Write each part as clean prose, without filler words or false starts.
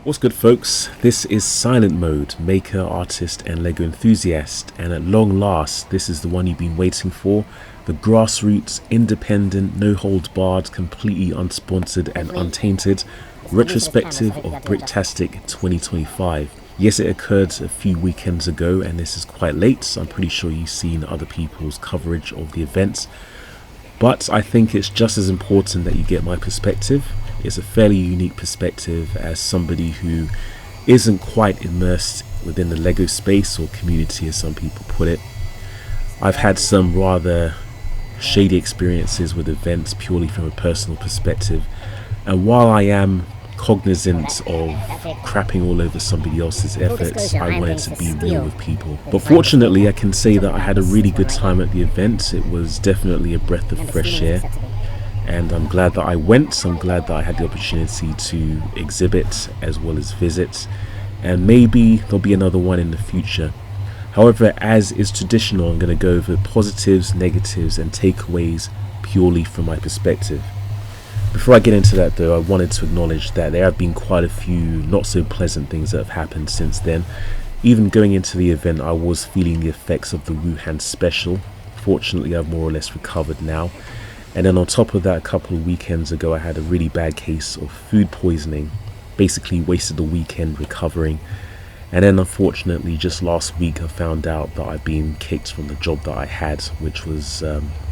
What's good, folks? This is Silent Mode, maker, artist and Lego enthusiast, and at long last this is the one you've been waiting for, the Grassroots, independent, no holds barred, completely unsponsored and untainted retrospective of Bricktastic 2025. Yes, it occurred a few weekends ago and this is quite late. I'm pretty sure you've seen other people's coverage of the events, but I think it's just as important that you get my perspective. It's a fairly unique perspective as somebody who isn't quite immersed within the Lego space or community, as some people put it. I've had some rather shady experiences with events purely from a personal perspective, and while I am cognizant of crapping all over somebody else's efforts, I wanted to be real with people. But fortunately, I can say that I had a really good time at the event. It was definitely a breath of fresh air. And I'm glad that I went. I'm glad that I had the opportunity to exhibit as well as visit, and maybe there'll be another one in the future. However, as is traditional, I'm going to go over positives, negatives and takeaways purely from my perspective. Before I get into that though, I wanted to acknowledge that there have been quite a few not so pleasant things that have happened since then. Even going into the event, I was feeling the effects of the Wuhan special. Fortunately, I've more or less recovered now. And then on top of that, a couple of weekends ago, I had a really bad case of food poisoning. Basically wasted the weekend recovering. And then unfortunately, just last week, I found out that I'd been kicked from the job that I had, which was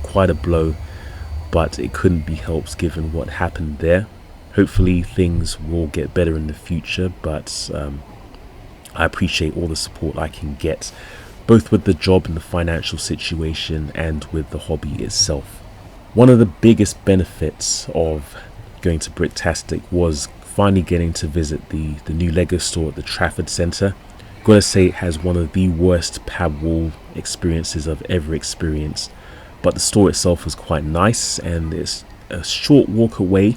quite a blow, but it couldn't be helped given what happened there. Hopefully things will get better in the future, but I appreciate all the support I can get, both with the job and the financial situation and with the hobby itself. One of the biggest benefits of going to Bricktastic was finally getting to visit the new Lego store at the Trafford Centre. Gotta say, it has one of the worst pab wall experiences I've ever experienced, but the store itself was quite nice and it's a short walk away.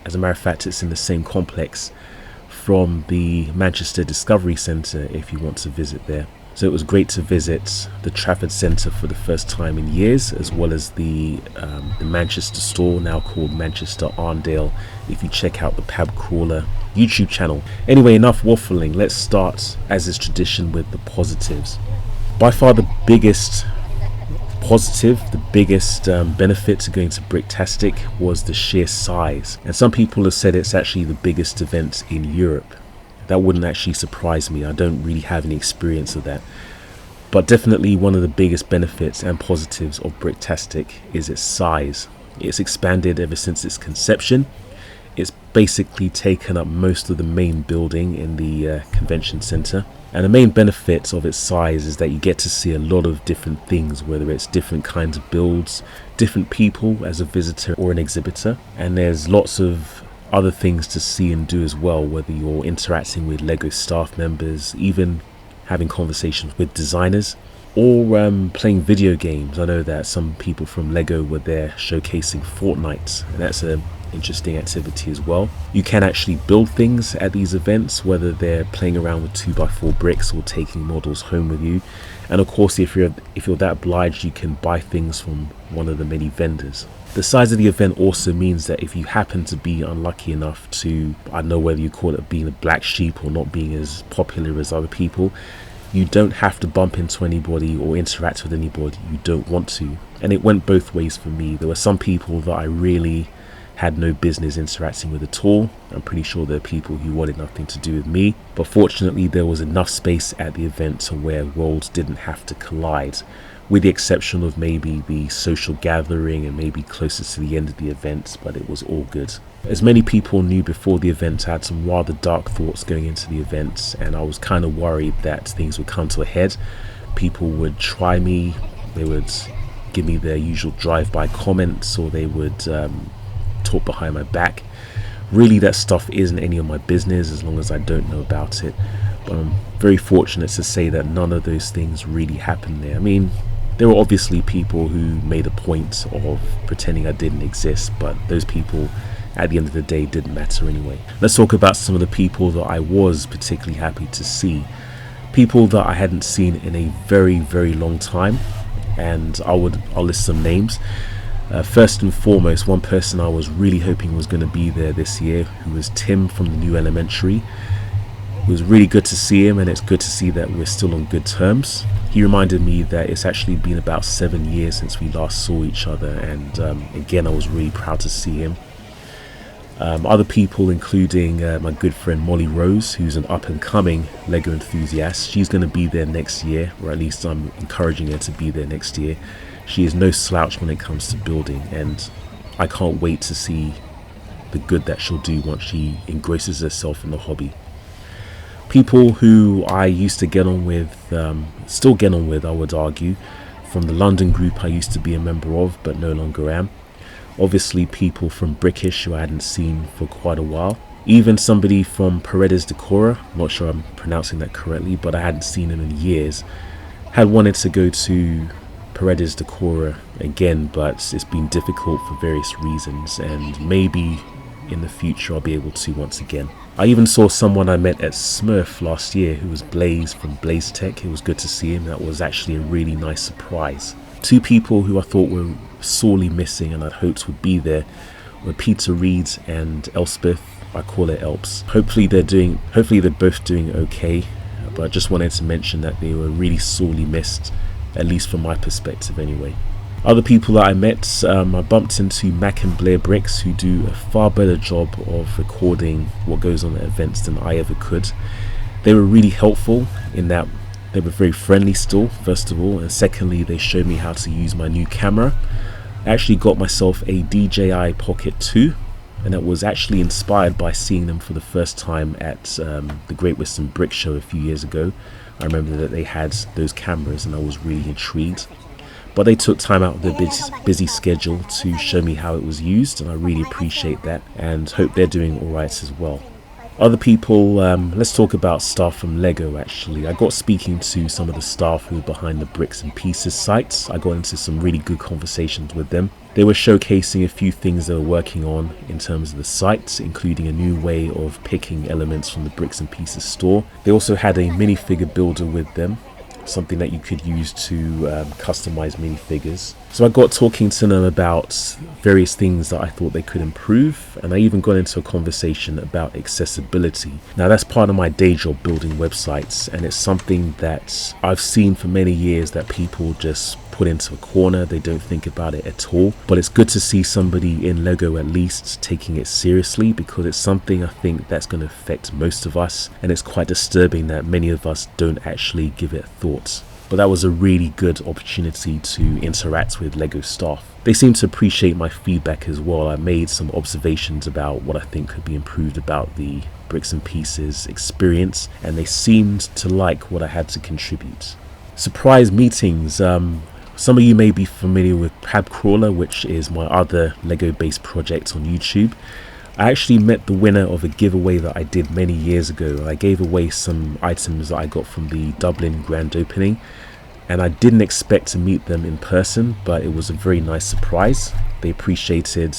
As a matter of fact, it's in the same complex from the Manchester Discovery Centre if you want to visit there. So it was great to visit the Trafford Centre for the first time in years, as well as the Manchester store, now called Manchester Arndale, if you check out the Pab Crawler YouTube channel. Anyway, enough waffling. Let's start, as is tradition, with the positives. By far the biggest positive, the biggest benefit to going to Bricktastic was the sheer size. And some people have said it's actually the biggest event in Europe. That wouldn't actually surprise me. I don't really have any experience of that. But definitely one of the biggest benefits and positives of Bricktastic is its size. It's expanded ever since its conception. It's basically taken up most of the main building in the convention center. And the main benefit of its size is that you get to see a lot of different things, whether it's different kinds of builds, different people as a visitor or an exhibitor. And there's lots of other things to see and do as well, whether you're interacting with Lego staff members, even having conversations with designers, or playing video games. I know that some people from Lego were there showcasing Fortnite, and that's an interesting activity as well. You can actually build things at these events, whether they're playing around with 2x4 bricks or taking models home with you. And of course, if you're that obliged, you can buy things from one of the many vendors. The size of the event also means that if you happen to be unlucky enough to, I don't know whether you call it being a black sheep or not being as popular as other people, you don't have to bump into anybody or interact with anybody you don't want to. And it went both ways for me. There were some people that I really had no business interacting with at all. I'm pretty sure there are people who wanted nothing to do with me, but fortunately there was enough space at the event to where worlds didn't have to collide, with the exception of maybe the social gathering and maybe closer to the end of the event, but it was all good. As many people knew before the event, I had some rather dark thoughts going into the event, and I was kind of worried that things would come to a head. People would try me, they would give me their usual drive-by comments, or they would talk behind my back. Really, that stuff isn't any of my business as long as I don't know about it, but I'm very fortunate to say that none of those things really happened there. I mean, there were obviously people who made a point of pretending I didn't exist, but those people at the end of the day didn't matter anyway. Let's talk about some of the people that I was particularly happy to see. People that I hadn't seen in a very, very long time, and I'll list some names. First and foremost, one person I was really hoping was going to be there this year, who was Tim from the new Elementary. It was really good to see him, and it's good to see that we're still on good terms. He reminded me that it's actually been about 7 years since we last saw each other, and again, I was really proud to see him. Other people, including my good friend Molly Rose, who's an up-and-coming Lego enthusiast. She's going to be there next year, or at least I'm encouraging her to be there next year. She is no slouch when it comes to building, and I can't wait to see the good that she'll do once she engrosses herself in the hobby. People who I used to get on with, still get on with, I would argue, from the London group I used to be a member of, but no longer am. Obviously people from Brickish who I hadn't seen for quite a while. Even somebody from Paredes Decora, not sure I'm pronouncing that correctly, but I hadn't seen him in years. Had wanted to go to Paredes Decora again, but it's been difficult for various reasons, and maybe in the future I'll be able to once again. I even saw someone I met at Smurf last year who was Blaze from Blaze Tech. It was good to see him. That was actually a really nice surprise. Two people who I thought were sorely missing and I'd hoped would be there were Peter Reed and Elspeth. I call it Elps. Hopefully they're both doing okay, but I just wanted to mention that they were really sorely missed, at least from my perspective anyway. Other people that I met, I bumped into Mac and Blair Bricks, who do a far better job of recording what goes on at events than I ever could. They were really helpful in that they were very friendly still, first of all, and secondly they showed me how to use my new camera. I actually got myself a DJI Pocket 2, and it was actually inspired by seeing them for the first time at the Great Western Brick Show a few years ago. I remember that they had those cameras and I was really intrigued. But they took time out of their busy schedule to show me how it was used, and I really appreciate that and hope they're doing alright as well. Other people, let's talk about staff from Lego actually. I got speaking to some of the staff who were behind the Bricks and Pieces sites. I got into some really good conversations with them. They were showcasing a few things they were working on in terms of the site, including a new way of picking elements from the Bricks and Pieces store. They also had a minifigure builder with them, something that you could use to customize minifigures. So I got talking to them about various things that I thought they could improve, and I even got into a conversation about accessibility. Now that's part of my day job, building websites, and it's something that I've seen for many years that people just put into a corner. They don't think about it at all, but it's good to see somebody in Lego at least taking it seriously, because it's something I think that's going to affect most of us, and it's quite disturbing that many of us don't actually give it a thought. But that was a really good opportunity to interact with Lego staff. They seemed to appreciate my feedback as well. I made some observations about what I think could be improved about the Bricks and Pieces experience, and they seemed to like what I had to contribute. Surprise meetings. Some of you may be familiar with Pab Crawler, which is my other Lego based project on YouTube. I actually met the winner of a giveaway that I did many years ago. I gave away some items that I got from the Dublin grand opening, and I didn't expect to meet them in person, but it was a very nice surprise. They appreciated,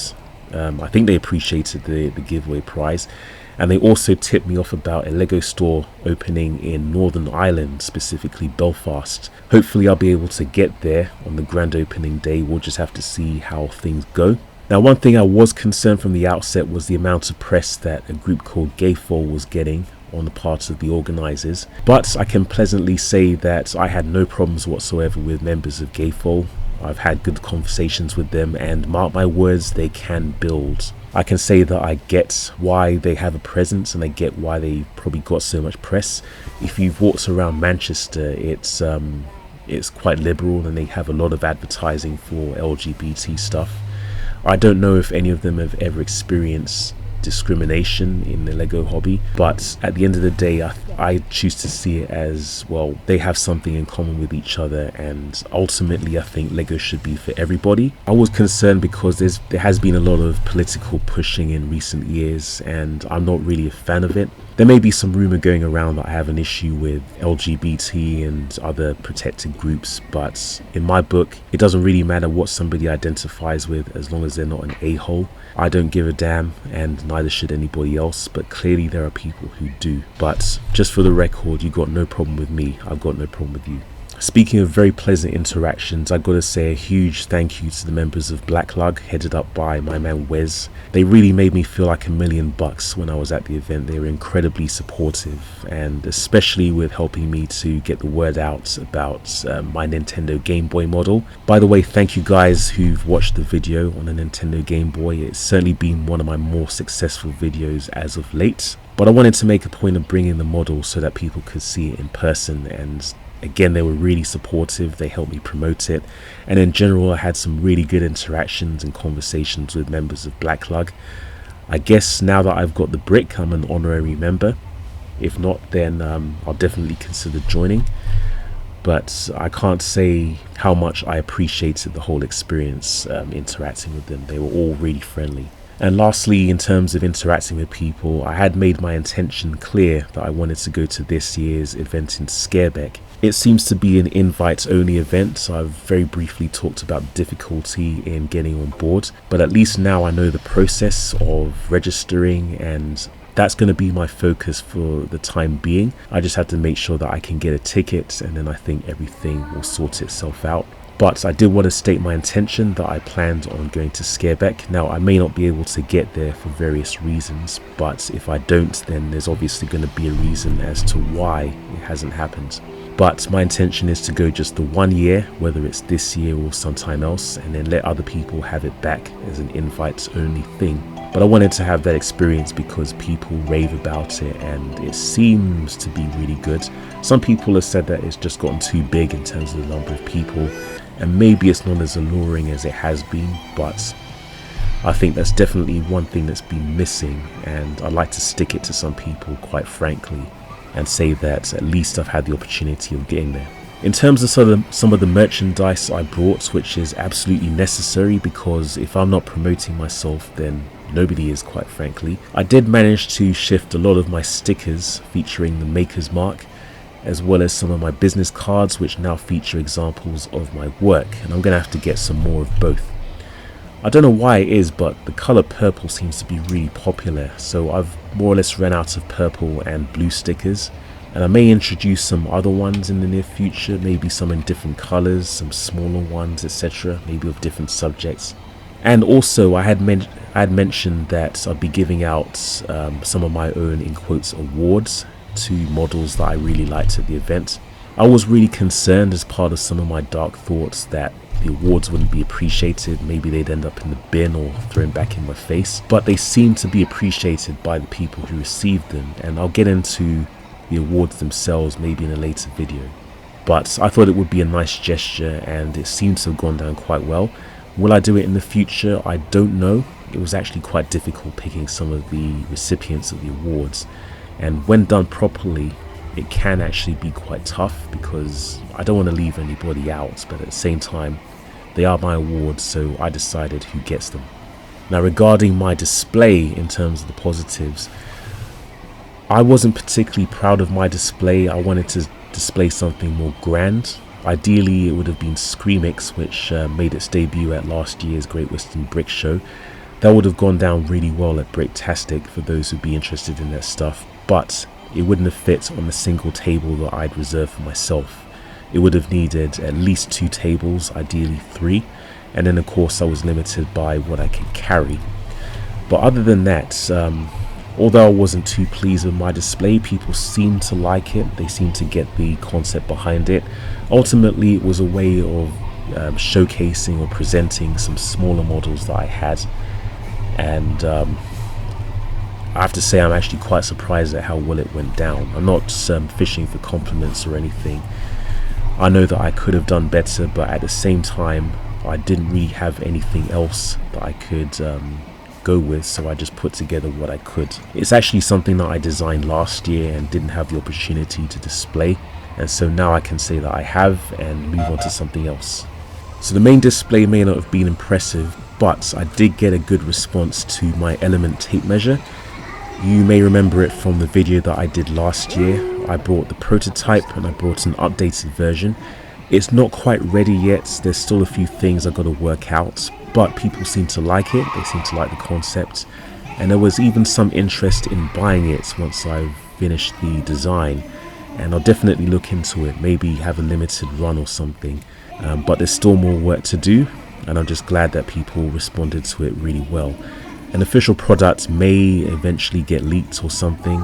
I think they appreciated the giveaway prize, and they also tipped me off about a Lego store opening in Northern Ireland, specifically Belfast. Hopefully I'll be able to get there on the grand opening day. We'll just have to see how things go. Now, one thing I was concerned from the outset was the amount of press that a group called Gayfol was getting on the part of the organisers, but I can pleasantly say that I had no problems whatsoever with members of Gayfol. I've had good conversations with them, and mark my words, they can build. I can say that I get why they have a presence, and I get why they probably got so much press. If you've walked around Manchester, it's quite liberal, and they have a lot of advertising for LGBT stuff. I don't know if any of them have ever experienced discrimination in the Lego hobby, but at the end of the day, I choose to see it as, well, they have something in common with each other, and ultimately I think Lego should be for everybody. I was concerned because there has been a lot of political pushing in recent years, and I'm not really a fan of it. There may be some rumor going around that I have an issue with LGBT and other protected groups, but in my book, it doesn't really matter what somebody identifies with as long as they're not an a-hole. I don't give a damn, and neither should anybody else, but clearly there are people who do. But just for the record, you got no problem with me, I've got no problem with you. Speaking of very pleasant interactions, I gotta say a huge thank you to the members of Black Lug, headed up by my man Wes. They really made me feel like $1,000,000 when I was at the event. They were incredibly supportive, and especially with helping me to get the word out about my Nintendo Gameboy model. By the way, thank you guys who've watched the video on the Nintendo Gameboy. It's certainly been one of my more successful videos as of late. But I wanted to make a point of bringing the model so that people could see it in person, and again, they were really supportive. They helped me promote it, and in general I had some really good interactions and conversations with members of Black Lug. I guess now that I've got the brick, I'm an honorary member. If not, then I'll definitely consider joining. But I can't say how much I appreciated the whole experience interacting with them. They were all really friendly. And lastly, in terms of interacting with people, I had made my intention clear that I wanted to go to this year's event in Scarebeck. It seems to be an invite-only event, so I've very briefly talked about difficulty in getting on board, but at least now I know the process of registering, and that's going to be my focus for the time being. I just have to make sure that I can get a ticket, and then I think everything will sort itself out. But I did want to state my intention that I planned on going to Scarebeck. Now, I may not be able to get there for various reasons, but if I don't, then there's obviously going to be a reason as to why it hasn't happened. But my intention is to go just the 1 year, whether it's this year or sometime else, and then let other people have it back as an invites-only thing. But I wanted to have that experience because people rave about it and it seems to be really good. Some people have said that it's just gotten too big in terms of the number of people, and maybe it's not as alluring as it has been, but I think that's definitely one thing that's been missing, and I'd like to stick it to some people, quite frankly, and say that at least I've had the opportunity of getting there. In terms of some of the merchandise I brought, which is absolutely necessary, because if I'm not promoting myself, then nobody is, quite frankly. I did manage to shift a lot of my stickers featuring the Maker's Mark, as well as some of my business cards, which now feature examples of my work, and I'm gonna have to get some more of both. I don't know why it is, but the color purple seems to be really popular, so I've more or less ran out of purple and blue stickers, and I may introduce some other ones in the near future, maybe some in different colors, some smaller ones, etc., maybe of different subjects. And also I had mentioned that I'd be giving out some of my own, in quotes, awards to models that I really liked at the event. I was really concerned, as part of some of my dark thoughts, that the awards wouldn't be appreciated. Maybe they'd end up in the bin or thrown back in my face, but they seem to be appreciated by the people who received them, and I'll get into the awards themselves maybe in a later video. But I thought it would be a nice gesture, and it seems to have gone down quite well. Will I do it in the future? I don't know. It was actually quite difficult picking some of the recipients of the awards, and when done properly, it can actually be quite tough, because I don't want to leave anybody out, but at the same time, they are my awards, so I decided who gets them. Now, regarding my display in terms of the positives, I wasn't particularly proud of my display. I wanted to display something more grand. Ideally, it would have been Screamix, which made its debut at last year's Great Western Brick Show. That would have gone down really well at Bricktastic for those who'd be interested in that stuff, but it wouldn't have fit on a single table that I'd reserved for myself. It would have needed at least 2 tables, ideally 3, and then of course I was limited by what I could carry. But other than that, although I wasn't too pleased with my display, people seemed to like it. They seemed to get the concept behind it. Ultimately, it was a way of showcasing or presenting some smaller models that I had, and I have to say I'm actually quite surprised at how well it went down. I'm not fishing for compliments or anything. I know that I could have done better, but at the same time I didn't really have anything else that I could go with, so I just put together what I could. It's actually something that I designed last year and didn't have the opportunity to display, and so now I can say that I have and move on to something else. So the main display may not have been impressive, but I did get a good response to my element tape measure. You may remember it from the video that I did last year. I brought the prototype and I brought an updated version. It's not quite ready yet, there's still a few things I've got to work out, but people seem to like it, they seem to like the concept, and there was even some interest in buying it once I've finished the design. and I'll definitely look into it, maybe have a limited run or something. But there's still more work to do, and I'm just glad that people responded to it really well. An official product may eventually get leaked or something.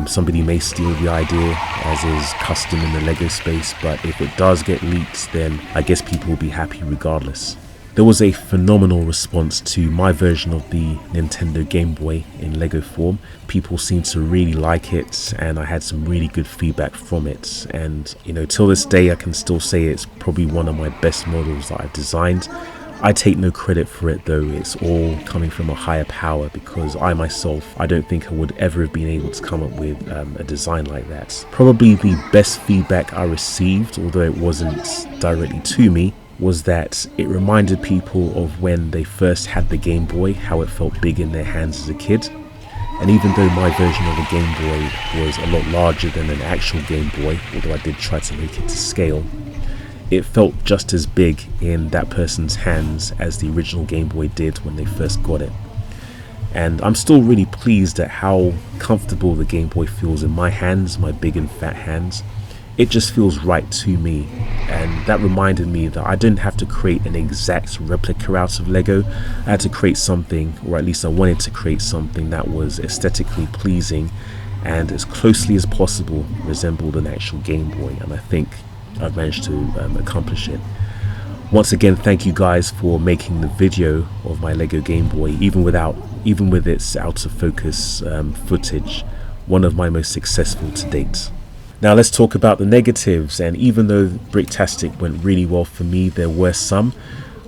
Somebody may steal the idea, as is custom in the LEGO space, but if it does get leaked, then I guess people will be happy regardless. There was a phenomenal response to my version of the Nintendo Gameboy in LEGO form. People seemed to really like it, and I had some really good feedback from it. And you know, till this day I can still say it's probably one of my best models that I've designed. I take no credit for it though, it's all coming from a higher power, because I myself, I don't think I would ever have been able to come up with a design like that. Probably the best feedback I received, although it wasn't directly to me, was that it reminded people of when they first had the Game Boy, how it felt big in their hands as a kid. And even though my version of the Game Boy was a lot larger than an actual Game Boy, although I did try to make it to scale, it felt just as big in that person's hands as the original Game Boy did when they first got it. And I'm still really pleased at how comfortable the Game Boy feels in my hands, my big and fat hands. It just feels right to me, and that reminded me that I didn't have to create an exact replica out of Lego. I had to create something, or at least I wanted to create something that was aesthetically pleasing and as closely as possible resembled an actual Game Boy, and I think I've managed to accomplish it. Once again, thank you guys for making the video of my Lego Game Boy, even with its out of focus footage, one of my most successful to date. Now let's talk about the negatives, and even though Bricktastic went really well for me, there were some.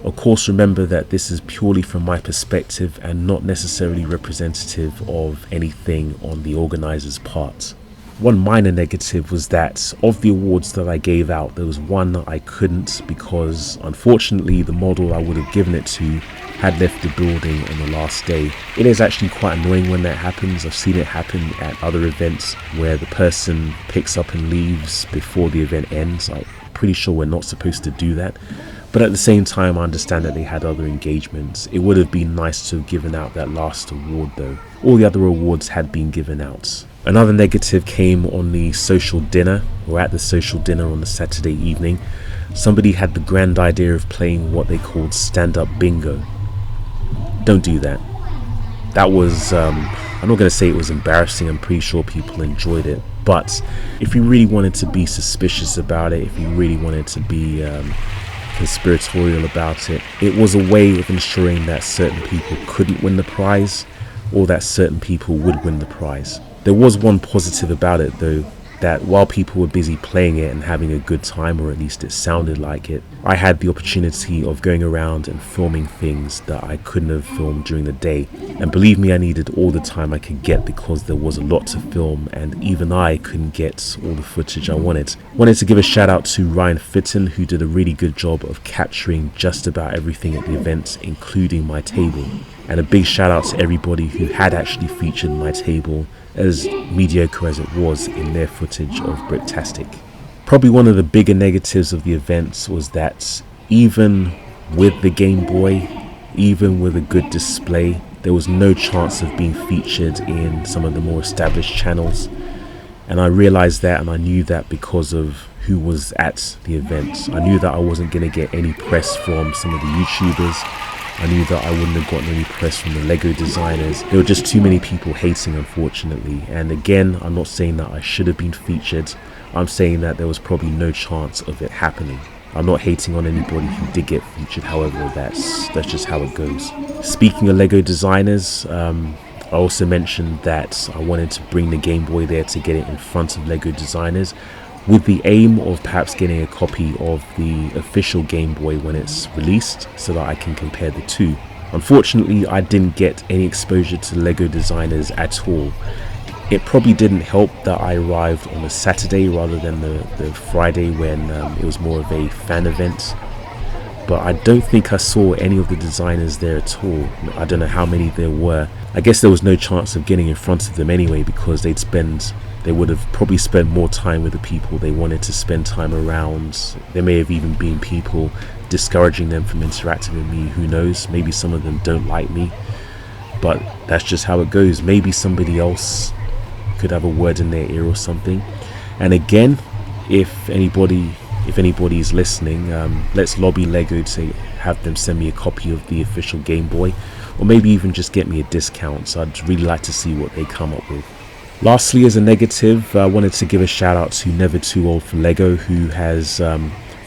Of course, remember that this is purely from my perspective and not necessarily representative of anything on the organizer's part. One minor negative was that of the awards that I gave out, there was one that I couldn't, because unfortunately the model I would have given it to had left the building on the last day. It is actually quite annoying when that happens. I've seen it happen at other events where the person picks up and leaves before the event ends. I'm pretty sure we're not supposed to do that. But at the same time, I understand that they had other engagements. It would have been nice to have given out that last award though. All the other awards had been given out. Another negative came on the social dinner, or at the social dinner on the Saturday evening. Somebody had the grand idea of playing what they called stand-up bingo. Don't do that. That was, I'm not going to say it was embarrassing, I'm pretty sure people enjoyed it. But if you really wanted to be suspicious about it, if you really wanted to be conspiratorial about it, it was a way of ensuring that certain people couldn't win the prize, or that certain people would win the prize. There was one positive about it though, that while people were busy playing it and having a good time, or at least it sounded like it, I had the opportunity of going around and filming things that I couldn't have filmed during the day. And believe me, I needed all the time I could get, because there was a lot to film and even I couldn't get all the footage I wanted. Wanted to give a shout out to Ryan Fitton, who did a really good job of capturing just about everything at the event, including my table. And a big shout out to everybody who had actually featured my table, as mediocre as it was, in their footage of Bricktastic. Probably one of the bigger negatives of the events was that even with the Game Boy, even with a good display, there was no chance of being featured in some of the more established channels. And I realized that, and I knew that because of who was at the event. I knew that I wasn't going to get any press from some of the YouTubers. I knew that I wouldn't have gotten any press from the Lego designers. There were just too many people hating, unfortunately. And again, I'm not saying that I should have been featured. I'm saying that there was probably no chance of it happening. I'm not hating on anybody who did get featured, however, that's just how it goes. Speaking of Lego designers, I also mentioned that I wanted to bring the Game Boy there to get it in front of Lego designers, with the aim of perhaps getting a copy of the official Game Boy when it's released, so that I can compare the two. Unfortunately, I didn't get any exposure to Lego designers at all. It probably didn't help that I arrived on a Saturday rather than the Friday, when it was more of a fan event. But I don't think I saw any of the designers there at all. I don't know how many there were. I guess there was no chance of getting in front of them anyway, because they would have probably spent more time with the people they wanted to spend time around. There may have even been people discouraging them from interacting with me, who knows, maybe some of them don't like me, but that's just how it goes. Maybe somebody else could have a word in their ear or something. And again, if anybody is listening, let's lobby Lego to have them send me a copy of the official Game Boy, or maybe even just get me a discount. So I'd really like to see what they come up with. Lastly, as a negative, I wanted to give a shout out to Never Too Old for Lego, who has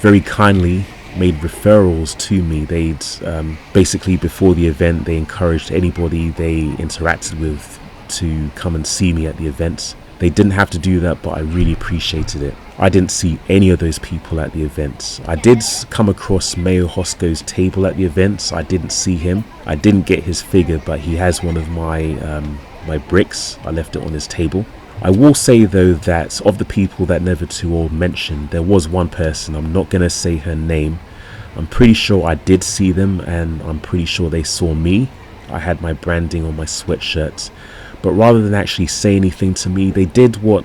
very kindly made referrals to me. They'd basically, before the event, they encouraged anybody they interacted with to come and see me at the event. They didn't have to do that, but I really appreciated it. I didn't see any of those people at the event. I did come across Mayo Hosco's table at the event. I didn't see him. I didn't get his figure, but he has one of my bricks. I left it on his table. I will say though that of the people that Never Too Old mentioned, there was one person, I'm not going to say her name. I'm pretty sure I did see them, and I'm pretty sure they saw me. I had my branding on my sweatshirt. But rather than actually say anything to me, they did what,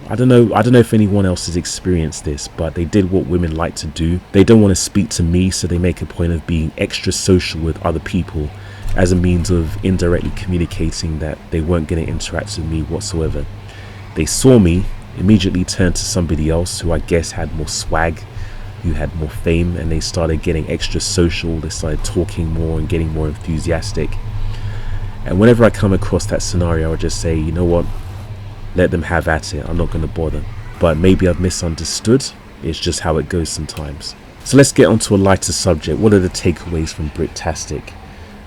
I don't know if anyone else has experienced this, but they did what women like to do. They don't want to speak to me, so they make a point of being extra social with other people as a means of indirectly communicating that they weren't going to interact with me whatsoever. They saw me, immediately turned to somebody else who I guess had more swag, who had more fame, and they started getting extra social. They started talking more and getting more enthusiastic. And whenever I come across that scenario, I would just say, you know what, let them have at it. I'm not going to bother. But maybe I've misunderstood. It's just how it goes sometimes. So let's get onto a lighter subject. What are the takeaways from Bricktastic?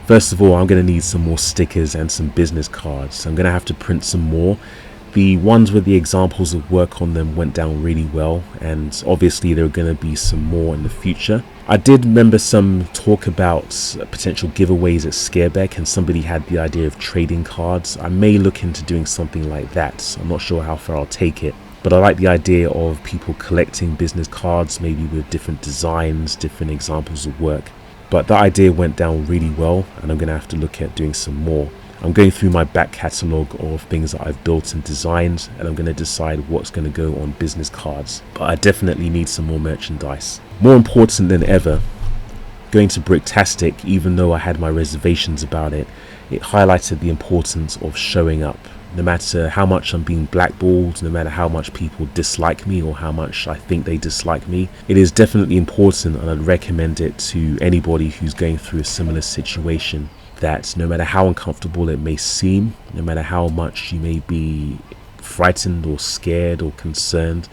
First of all, I'm going to need some more stickers and some business cards. I'm going to have to print some more. The ones with the examples of work on them went down really well, and obviously there are going to be some more in the future. I did remember some talk about potential giveaways at Scareback, and somebody had the idea of trading cards. I may look into doing something like that. I'm not sure how far I'll take it, but I like the idea of people collecting business cards, maybe with different designs, different examples of work. But that idea went down really well, and I'm going to have to look at doing some more. I'm going through my back catalogue of things that I've built and designed, and I'm going to decide what's going to go on business cards. But I definitely need some more merchandise. More important than ever, going to Bricktastic, even though I had my reservations about it, it highlighted the importance of showing up. No matter how much I'm being blackballed, no matter how much people dislike me or how much I think they dislike me, it is definitely important, and I'd recommend it to anybody who's going through a similar situation, that no matter how uncomfortable it may seem, no matter how much you may be frightened or scared or concerned,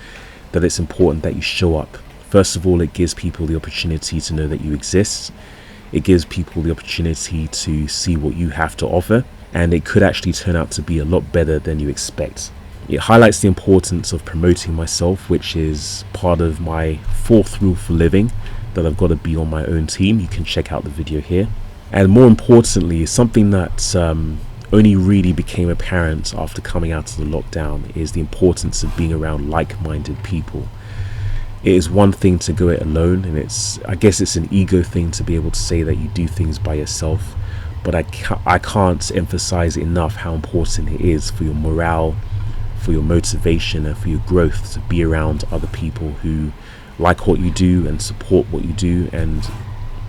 that it's important that you show up. First of all, it gives people the opportunity to know that you exist. It gives people the opportunity to see what you have to offer, and it could actually turn out to be a lot better than you expect. It highlights the importance of promoting myself, which is part of my fourth rule for living, that I've got to be on my own team. You can check out the video here. And more importantly, something that only really became apparent after coming out of the lockdown is the importance of being around like-minded people. It is one thing to go it alone, and I guess it's an ego thing to be able to say that you do things by yourself, but I can't emphasize enough how important it is for your morale, for your motivation, and for your growth to be around other people who like what you do and support what you do, and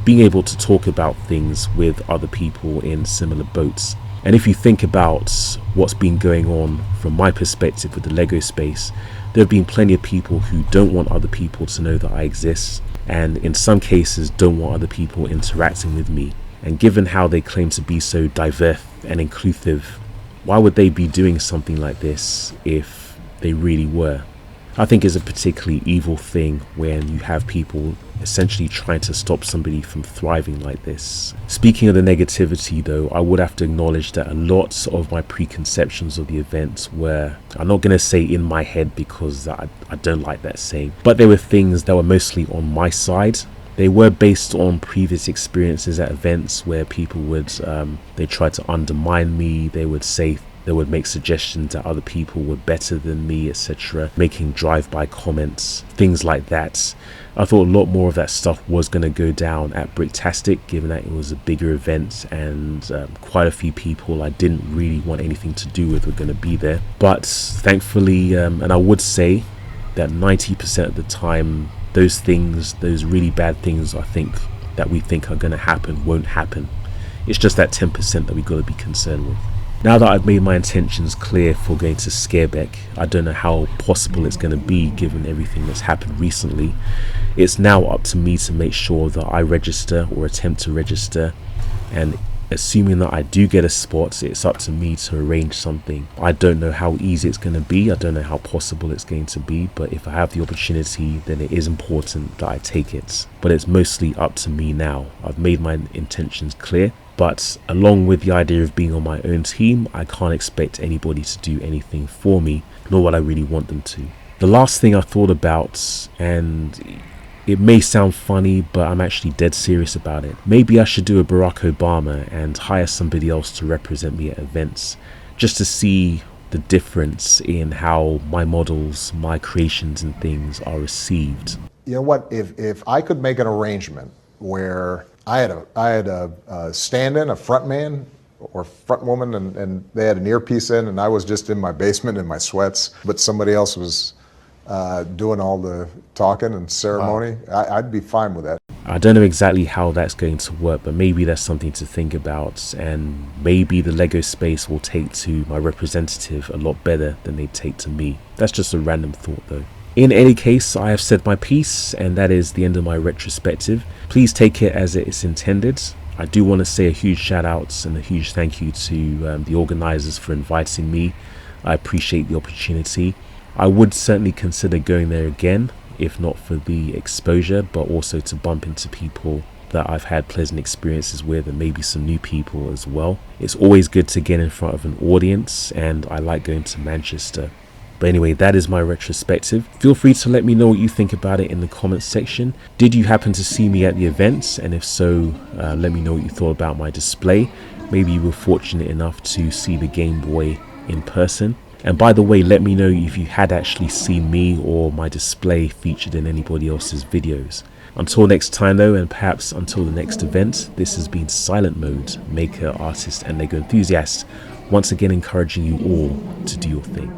being able to talk about things with other people in similar boats. And if you think about what's been going on from my perspective with the Lego space, there have been plenty of people who don't want other people to know that I exist, and in some cases don't want other people interacting with me. And given how they claim to be so diverse and inclusive, why would they be doing something like this if they really were? I think it's a particularly evil thing when you have people essentially trying to stop somebody from thriving like this. Speaking of the negativity though, I would have to acknowledge that a lot of my preconceptions of the event were, I'm not going to say in my head because I don't like that saying, but they were things that were mostly on my side. They were based on previous experiences at events where people would, they tried to undermine me, they would make suggestions that other people were better than me, etc., making drive-by comments, things like that. I thought a lot more of that stuff was going to go down at Bricktastic, given that it was a bigger event and quite a few people I didn't really want anything to do with were going to be there. But thankfully, and I would say that 90% of the time, those things, those really bad things that we think are going to happen won't happen. It's just that 10% that we've got to be concerned with. Now that I've made my intentions clear for going to Scarebeck, I don't know how possible it's going to be given everything that's happened recently. It's now up to me to make sure that I register or attempt to register, and assuming that I do get a spot, it's up to me to arrange something. I don't know how easy it's going to be, I don't know how possible it's going to be, but if I have the opportunity, then it is important that I take it. But it's mostly up to me now. I've made my intentions clear, but along with the idea of being on my own team, I can't expect anybody to do anything for me, nor would I really want them to. The last thing I thought about, and it may sound funny, but I'm actually dead serious about it. Maybe I should do a Barack Obama and hire somebody else to represent me at events, just to see the difference in how my models, my creations and things are received. You know what, if I could make an arrangement where I had a stand-in, a front man or front woman, and they had an earpiece in, and I was just in my basement in my sweats, but somebody else was doing all the talking and ceremony, I'd be fine with that. I don't know exactly how that's going to work, but maybe that's something to think about, and maybe the Lego space will take to my representative a lot better than they take to me. That's just a random thought though. In any case, I have said my piece, and that is the end of my retrospective. Please take it as it's intended. I do want to say a huge shout out and a huge thank you to the organizers for inviting me. I appreciate the opportunity. I would certainly consider going there again, if not for the exposure, but also to bump into people that I've had pleasant experiences with, and maybe some new people as well. It's always good to get in front of an audience, and I like going to Manchester. But anyway, that is my retrospective. Feel free to let me know what you think about it in the comments section. Did you happen to see me at the events? And if so, let me know what you thought about my display. Maybe you were fortunate enough to see the Game Boy in person. And by the way, let me know if you had actually seen me or my display featured in anybody else's videos. Until next time though, and perhaps until the next event, this has been Silent Mode, maker, artist and Lego enthusiast, once again encouraging you all to do your thing.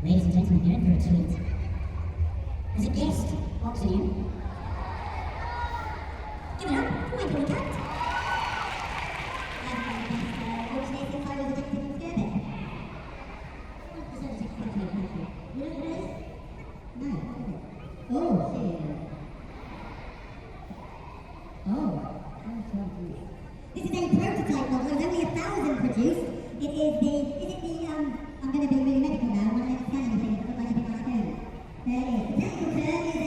Ladies and gentlemen, you're in for a treat. As a guest walks in, give it up for Michael the Cat. This is a prototype model. There's only 1,000 produced. I'm going to be really medical now. I'm not going to scan anything. It looks like a big cartoon. There it is. The technical term is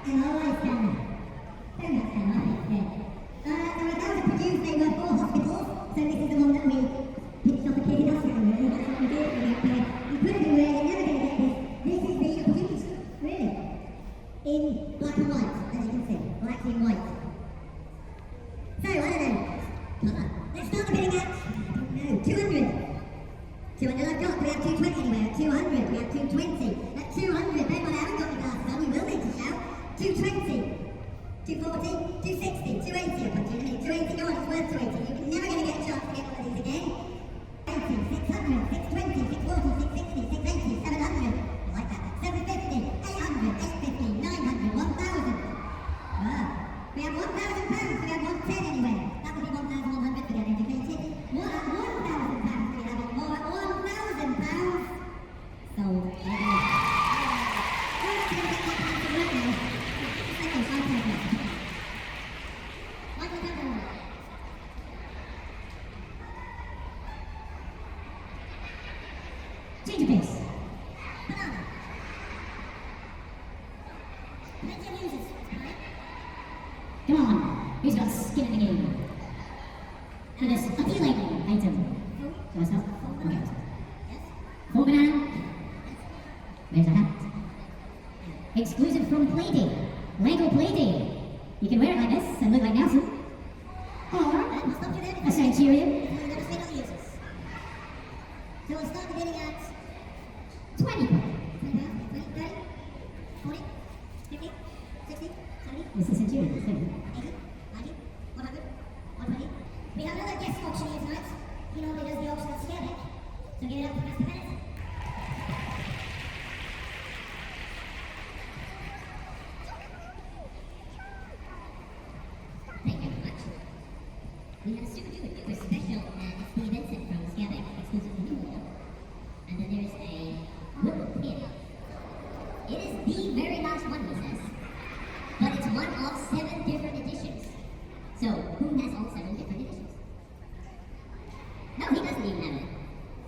an MRI scanner. Donut scanner, I think. Yeah. There are 1,000 produced. They were 4 hospitals. So this is the one that we picked up a kid in hospital, really. That's what we did. We put it away. You're never going to get this. This is the produced, really. In black and white, as you can see. Black and white. So, I don't know. Let's start the bidding at, 200. 200 I've got, we have 220 anyway. At 200, we have 220. At 200, then when I haven't got the glasses on, you will need to shout. 220. 240, 260, 280, I've got 280, go on, it's worth 280. You're never going to get a chance to get one of these again. 80, 600, 620, 640, 660, 680, 700. I like that. 750, 800, 850, 900, 1,000. We have £1,000, we have 110 anyway. That would be 1,100 to get educated. What at £1,000 do we have it more at £1,000? So, there you go. Let's see if we get that to work now. Second, I'll take it. Michael Campbell. Change of pace. Banana. Plenty of users. Come on, who's got skin in the game? And this appealing item. So myself, okay. 4 banana. There's a hat. Exclusive from Play-Day. Lego Play-Day. You can wear it like this and look like Nelson. Or a Sentry Centurion. Let us make all the uses. So we'll start the bidding at 20 pounds. 20 pounds, 20, 30, 40, 50, 60, 70. This is Centurion, 80, 90, 100, 120. We have another guest auctioneer tonight. He normally does the auction at Scaredeck. So give it up for Mr. Bennett. Thank you very much. We have a super duper special, it's the event set from Scaredeck, exclusive to New Order. And then there's a wooden pin. It is the very last one, he says. But it's one of 7 different editions. So, who has all 7 different editions? No, he doesn't even have it.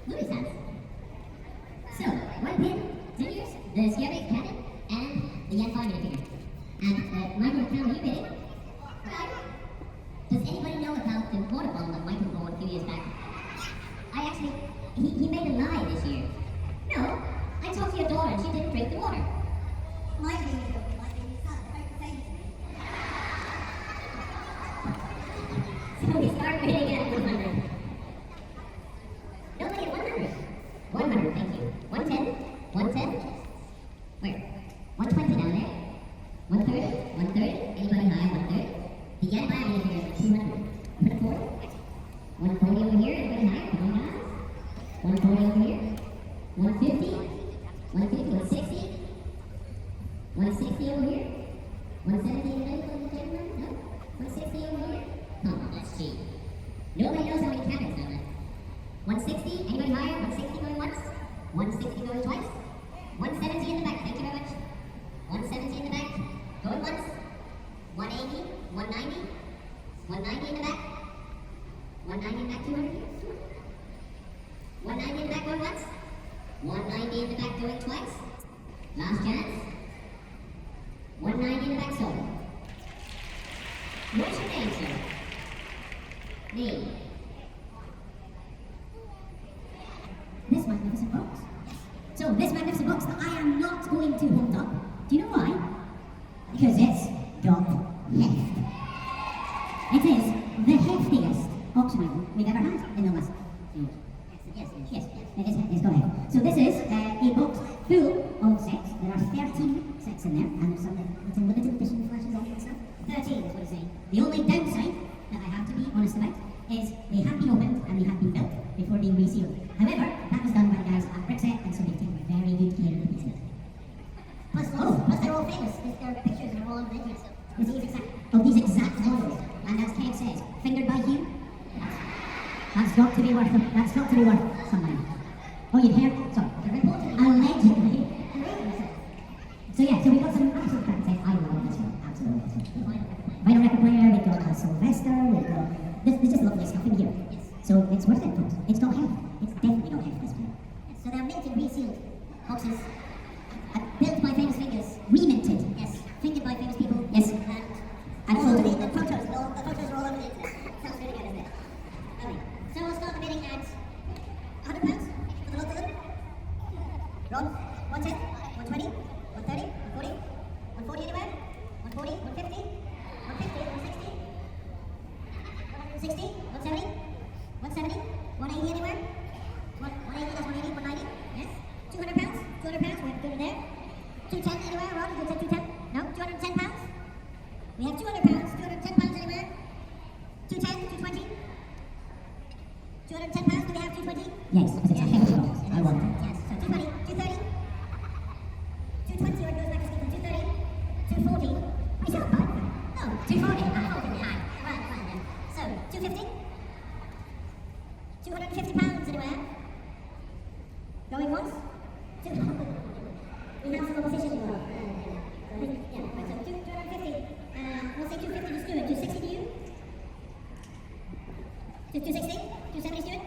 Louis has. So, one pin, 10 years, the Scaredeck cannon, and the Yen 5 minifigure. And Michael, how are you bidding? Right. Does anybody know about the water bomb that Michael bought a few years back? I actually, he made a lie this year. No, I talked to your daughter and she didn't drink the water. My baby did. My baby son. So we start bidding at 100. Nobody at 100. 100, thank you. 110, 110. Where? 120 down there. 130, 130. Anybody high? 130. The yen buy me here is 200. 140. 140 over here. Anybody higher? 140 over here. 150. 150. 160. 160 over here. 170 over there. No. 160 over here. Oh, that's cheap. Nobody knows how many cabinets are left. 160. Anybody higher? 160 going once. 160 going twice. 170 in the back. Thank you very much. 170 in the back. Going once. 180. 190. 190 in the back. 190 in the back. 200 here. 190 in the back going once. 190 in the back going twice. Last chance. 190 in the back sold. What's your name, sir? Name. This magnificent box. So this magnificent box that I am not going to hold up. Do you know why? Because it's got heft. It is the heftiest auction item we've ever had in the last few years. Yes, it's got heft. So this is a box full of sets. There are 13 sets in there, and there's some little limited edition flashes on it and stuff. 13 is what it's saying. The only downside that I have to be honest about is they have been opened and they have been built before being resealed. However, that was done by the guys at Bricktastic, and so they've taken very good care of the pieces. Plus they're all famous. Their pictures are all over the internet. Of these exact models. And as Ken says, fingered by you. That's got to be worth them. That's got to be worth some money. Oh, you'd hear? Sorry. Allegedly. So yeah, so we've got some absolute crap sets. I love this one. Absolutely. Vinyl record player, we've got a Sylvester, we've got... There's just lovely stuff in here. Yes. So it's worth it, folks. It's got heft. It's definitely got heft this time. Yes. So they're minted, resealed boxes. Built by famous fingers. Reminted. Yes. Fingered by famous people. Yes. And the photos are all over the internet. Sounds really good, isn't it? Okay. So we'll start the bidding at £100 for the lot of them. Ron, 110, 120, 130, 140, 140 anywhere? 140, 150, 150, 160, 160, 170, 170, 180 anywhere? 180, that's 180, 190, yes. £200, we have to go to there. 210 anywhere, Ron, you said 210? No, £210? We have £200, £210 anywhere? 210, 220? £210, do we have 220? Yes, because it's a hefty box. I want it. Yes, so 220, 230, 220, or it goes back to sleep, 230, 240. We sell 5? No, 240. Right then. So, 250? £250 anywhere? Going once? We have some opposition. Yeah, right, so 250. We'll say 250 to Stuart. 260 to you? 260? 270 Stuart?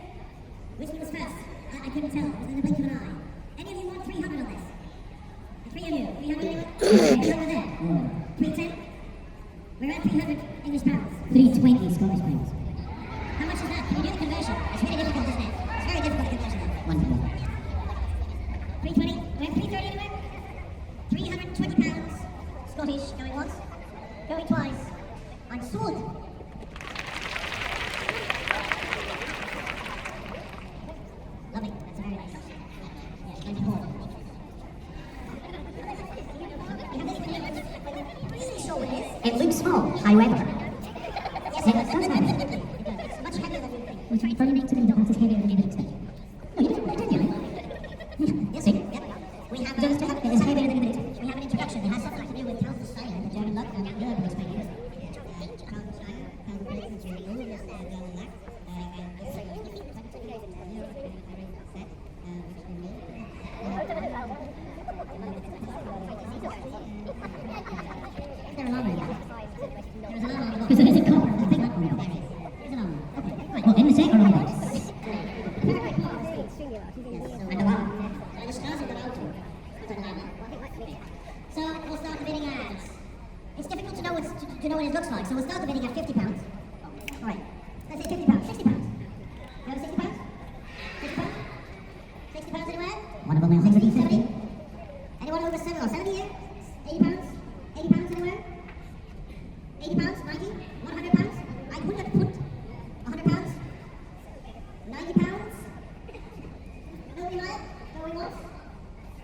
Which one was first? I couldn't tell. It was in the blink of an eye. Any of you want 300 on this? 3 of you. 300 anyone? 300 there. 310? We're at 300 English pounds. 320 Scottish pounds. How much is that? Can you do the conversion? It's really difficult, isn't it? It's very difficult, the conversion. 320? We have 330 anywhere? £320 Scottish, going once, going twice. I'm sold. It looks small, however. Yes, it does happen. It's much heavier than you think. Which is very neat to me, that it's heavier than you expect. Oh, you did you? Yes, we have just to have it is heavier than you think. We have an introduction. It has something to do with Count Steiner, the German luck, and German explainers. Count Steiner, Count Steiner, the German luck, Because it is a copper, I think that's what it is. There's an arm. Okay, right. Well, in the set or on the and the one. The stars of the mountain. So we'll start the bidding at. It's difficult to know what it looks like, so we'll start the bidding at £50. Alright. Let's say £50. £60. You have £60? £60? £60 anywhere? One of them will think 70. Anyone over 70 here? £80? £80 anywhere? £80? £90? £100? I would have put £100? £90? Going right? Going once?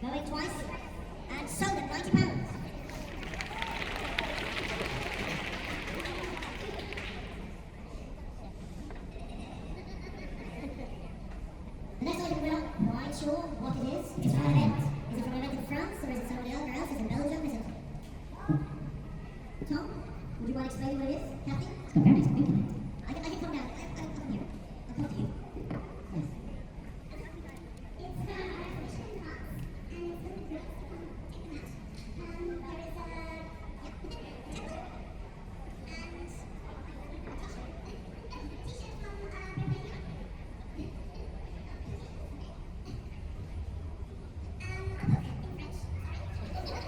Going twice? And sold at £90. The next item we're not quite sure what it is. It's from an event. Is it from an event in France or is it somewhere else? Is it Belgium? Is it... Tom? Would you mind explaining what it is? Kathy? It's got very nice pink in it. I can come down. I'll come here. I'll come to you. Yes. It's from our exhibition in Knox, and it's really great. There is a temple and a t-shirt from Romania. A book in French, sorry. About the adventures of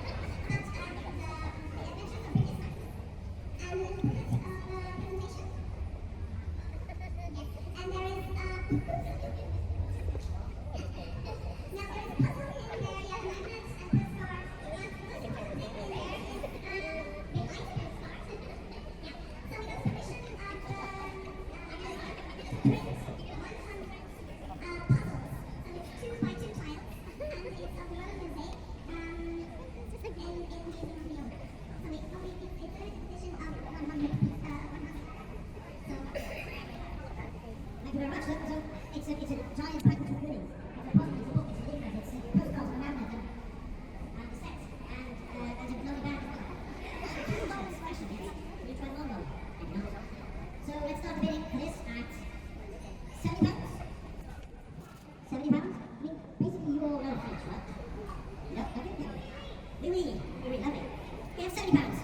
Bricktastic. And an important presentation. Yes, and there is now there is a puzzle in there. You have magnets and postcards. And the item is cards. Yeah, so we got permission of the print 100 puzzles. So it's 2 by 2 tiles, and it's of the Roman mosaic. In the Museum. So it's a limited edition of 100. So Thank you very much. So it's a giant pack of goodies. It's a puzzle, it's a book, it's a leaflet, it's postcards, a magnet, and a set, and a bloody bag as well. Two dollars special, yes? You try $1. So let's start the bidding for this at £70. £70? I mean, basically you all know French, right? Yep, okay, yeah. Louis, lovely. We have £70.